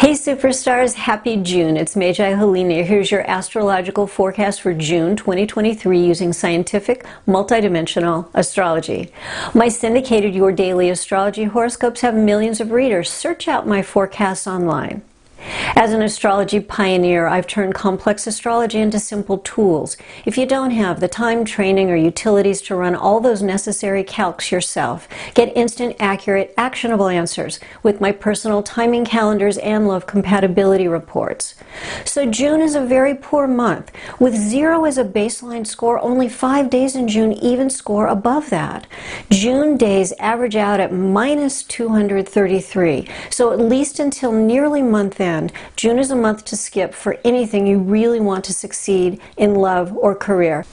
Hey superstars, happy June. It's Magi Helena. Here's your astrological forecast for June 2023 using scientific, multidimensional astrology. My syndicated Your Daily Astrology horoscopes have millions of readers. Search out my forecasts online. As an astrology pioneer, I've turned complex astrology into simple tools. If you don't have the time, training, or utilities to run all those necessary calcs yourself, get instant, accurate, actionable answers with my personal timing calendars and love compatibility reports. So June is a very poor month. With 0 as a baseline score, only 5 days in June even score above that. June days average out at minus 233, so at least until nearly month end, June is a month to skip for anything you really want to succeed in love or career.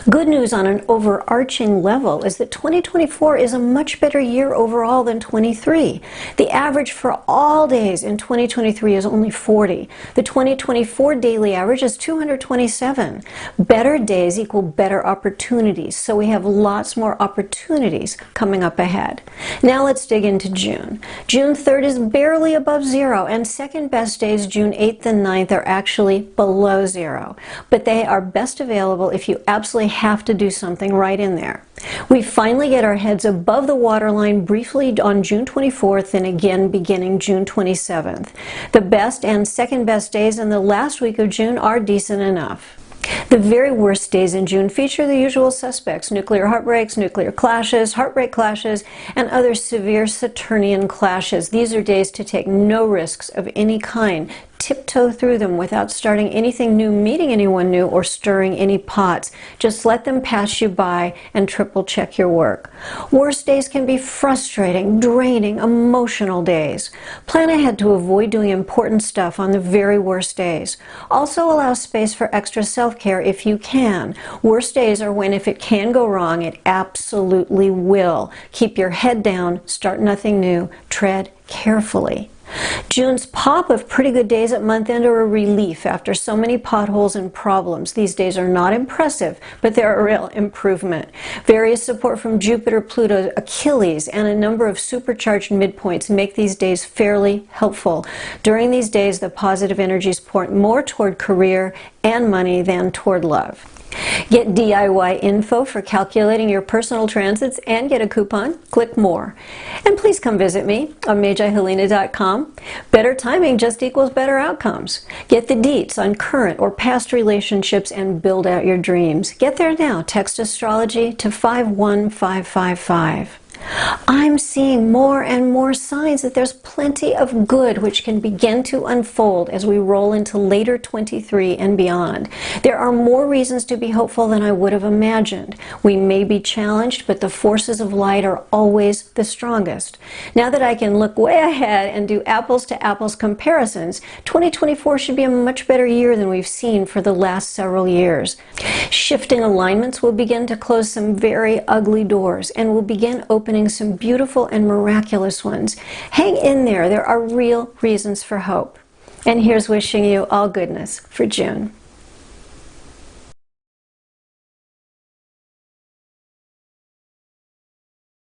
Good news on an overarching level is that 2024 is a much better year overall than 23. The average for all days in 2023 is only 40. The 2024 daily average is 227. Better days equal better opportunities, so we have lots more opportunities coming up ahead. Now let's dig into June. June 3rd is barely above 0, and second best days, June 8th and 9th, are actually below 0. But they are best available if you absolutely have to do something right in there. We finally get our heads above the waterline briefly on June 24th and again beginning June 27th. The best and second best days in the last week of June are decent enough. The very worst days in June feature the usual suspects: nuclear heartbreaks, nuclear clashes, heartbreak clashes, and other severe Saturnian clashes. These are days to take no risks of any kind. Tiptoe through them without starting anything new, meeting anyone new, or stirring any pots. Just let them pass you by and triple check your work. Worst days can be frustrating, draining, emotional days. Plan ahead to avoid doing important stuff on the very worst days. Also allow space for extra self-care if you can. Worst days are when, if it can go wrong, it absolutely will. Keep your head down, start nothing new, tread carefully. June's pop of pretty good days at month end are a relief after so many potholes and problems. These days are not impressive, but they're a real improvement. Various support from Jupiter, Pluto, Achilles, and a number of supercharged midpoints make these days fairly helpful. During these days, the positive energies point more toward career and money than toward love. Get DIY info for calculating your personal transits and get a coupon. Click more. And please come visit me on MagiHelena.com. Better timing just equals better outcomes. Get the deets on current or past relationships and build out your dreams. Get there now. Text astrology to 51555. I'm seeing more and more signs that there's plenty of good which can begin to unfold as we roll into later 23 and beyond. There are more reasons to be hopeful than I would have imagined. We may be challenged, but the forces of light are always the strongest. Now that I can look way ahead and do apples to apples comparisons, 2024 should be a much better year than we've seen for the last several years. Shifting alignments will begin to close some very ugly doors and will begin opening some beautiful and miraculous ones. Hang in there. There are real reasons for hope. And here's wishing you all goodness for June.